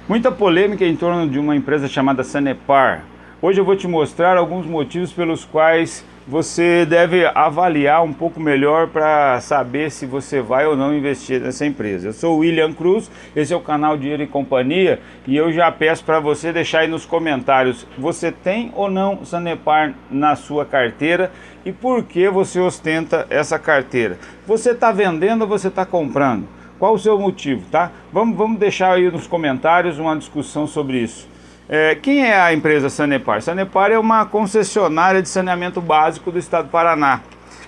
Muita polêmica em torno de uma empresa chamada Sanepar. Hoje eu vou te mostrar alguns motivos pelos quais você deve avaliar um pouco melhor para saber se você vai ou não investir nessa empresa. Eu sou o William Cruz, esse é o canal Dinheiro e Companhia e eu já peço para você deixar aí nos comentários, você tem ou não Sanepar na sua carteira e por que você ostenta essa carteira? Você está vendendo ou você está comprando? Qual o seu motivo, tá? Vamos deixar aí nos comentários uma discussão sobre isso. Quem é a empresa Sanepar? Sanepar é uma concessionária de saneamento básico do estado do Paraná.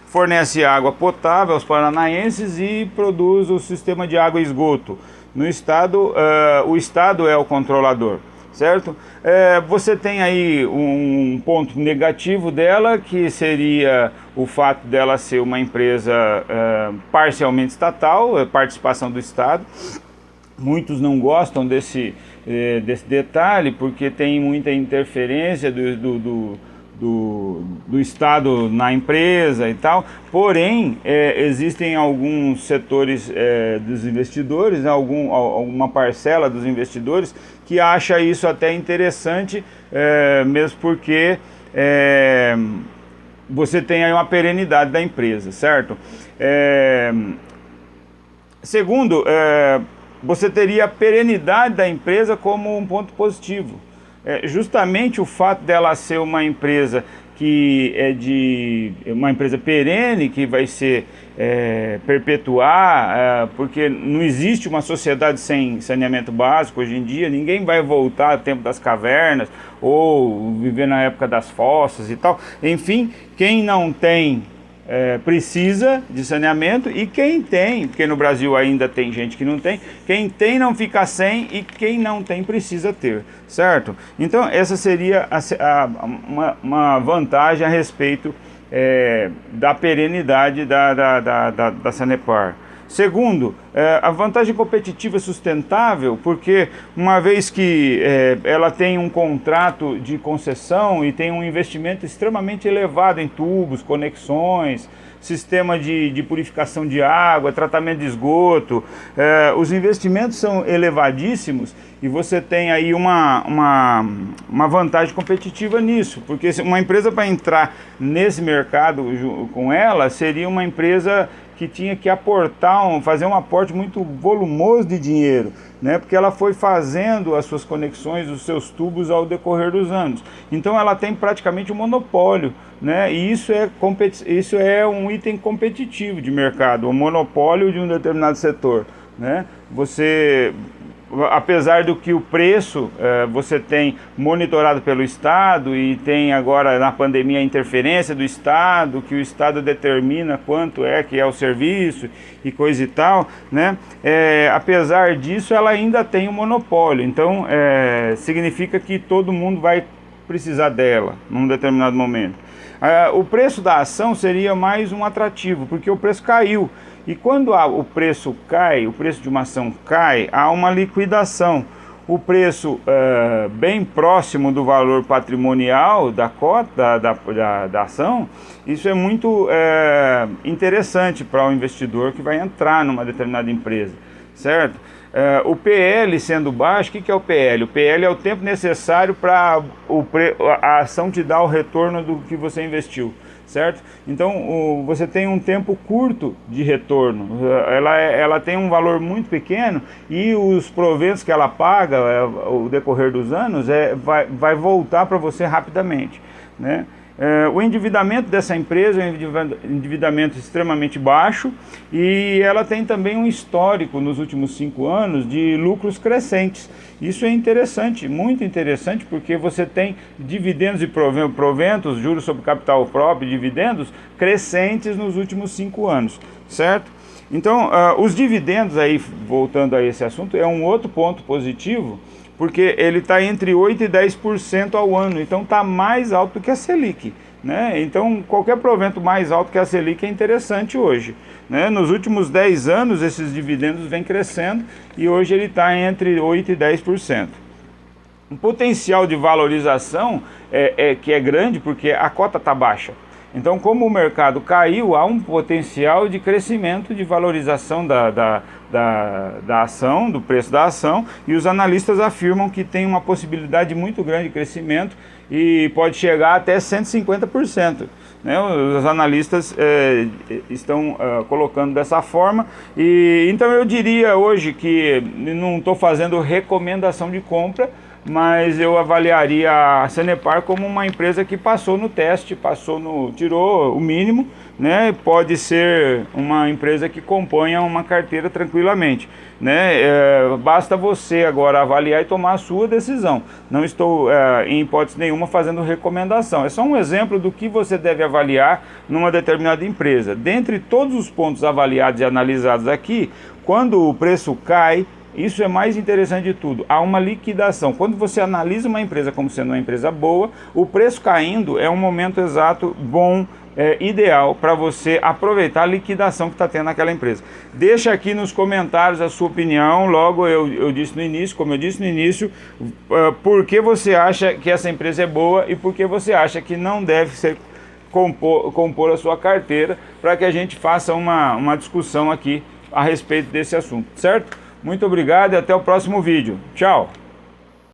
Fornece água potável aos paranaenses e produz o sistema de água e esgoto. No estado, o estado é o controlador, certo? Você tem aí um ponto negativo dela, que seria o fato dela ser uma empresa parcialmente estatal, participação do estado. Muitos não gostam desse detalhe, porque tem muita interferência do Estado na empresa e tal, porém existem alguns setores dos investidores, alguma parcela dos investidores que acha isso até interessante, mesmo porque você tem aí uma perenidade da empresa, certo? Segundo, você teria a perenidade da empresa como um ponto positivo. Justamente o fato dela ser uma empresa que uma empresa perene, que vai ser perpetuar, porque não existe uma sociedade sem saneamento básico hoje em dia, ninguém vai voltar ao tempo das cavernas ou viver na época das fossas e tal. Enfim, quem não tem precisa de saneamento, e quem tem, porque no Brasil ainda tem gente que não tem, quem tem não fica sem e quem não tem precisa ter, certo? Então essa seria uma vantagem a respeito da perenidade da Sanepar. Segundo, a vantagem competitiva sustentável, porque uma vez que ela tem um contrato de concessão e tem um investimento extremamente elevado em tubos, conexões, sistema de purificação de água, tratamento de esgoto, os investimentos são elevadíssimos e você tem aí uma vantagem competitiva nisso, porque uma empresa para entrar nesse mercado com ela seria uma empresa que tinha que fazer um aporte muito volumoso de dinheiro, né? Porque ela foi fazendo as suas conexões, os seus tubos ao decorrer dos anos. Então ela tem praticamente um monopólio, né? E isso é um item competitivo de mercado, o monopólio de um determinado setor, né? Apesar do que o preço você tem monitorado pelo Estado e tem agora na pandemia a interferência do Estado, que o Estado determina quanto que é o serviço e coisa e tal, né? Apesar disso, ela ainda tem um monopólio, então significa que todo mundo vai precisar dela num determinado momento. O preço da ação seria mais um atrativo, porque o preço caiu. E quando o preço cai, o preço de uma ação cai, há uma liquidação. O preço bem próximo do valor patrimonial da cota da ação, isso é muito interessante para o investidor que vai entrar numa determinada empresa, certo? O PL sendo baixo, o que é o PL? O PL é o tempo necessário para a ação te dar o retorno do que você investiu, certo? Então você tem um tempo curto de retorno, ela tem um valor muito pequeno e os proventos que ela paga ao decorrer dos anos vai voltar para você rapidamente, né? O endividamento dessa empresa é um endividamento extremamente baixo e ela tem também um histórico nos últimos 5 anos de lucros crescentes. Isso é interessante, muito interessante, porque você tem dividendos e proventos, juros sobre capital próprio e dividendos crescentes nos últimos 5 anos, certo? Então, os dividendos aí, voltando a esse assunto, é um outro ponto positivo, porque ele está entre 8% e 10% ao ano, então está mais alto do que a Selic, né? Então qualquer provento mais alto que a Selic é interessante hoje, né? Nos últimos 10 anos esses dividendos vêm crescendo e hoje ele está entre 8% e 10%. O potencial de valorização que é grande porque a cota está baixa. Então, como o mercado caiu, há um potencial de crescimento, de valorização da ação, do preço da ação, e os analistas afirmam que tem uma possibilidade muito grande de crescimento e pode chegar até 150%. Né? Os analistas estão colocando dessa forma, e então eu diria hoje que não estou fazendo recomendação de compra, mas eu avaliaria a Sanepar como uma empresa que passou no teste, tirou o mínimo, né? Pode ser uma empresa que componha uma carteira tranquilamente, né? Basta você agora avaliar e tomar a sua decisão. Não estou em hipótese nenhuma fazendo recomendação, é só um exemplo do que você deve avaliar numa determinada empresa. Dentre todos os pontos avaliados e analisados aqui, quando o preço cai, isso é mais interessante de tudo, há uma liquidação. Quando você analisa uma empresa como sendo uma empresa boa, o preço caindo é um momento exato, bom, ideal para você aproveitar a liquidação que está tendo naquela empresa. Deixa aqui nos comentários a sua opinião. Logo eu disse no início, como eu disse no início, por que você acha que essa empresa é boa e por que você acha que não deve ser compor a sua carteira, para que a gente faça uma discussão aqui a respeito desse assunto, certo? Muito obrigado e até o próximo vídeo. Tchau!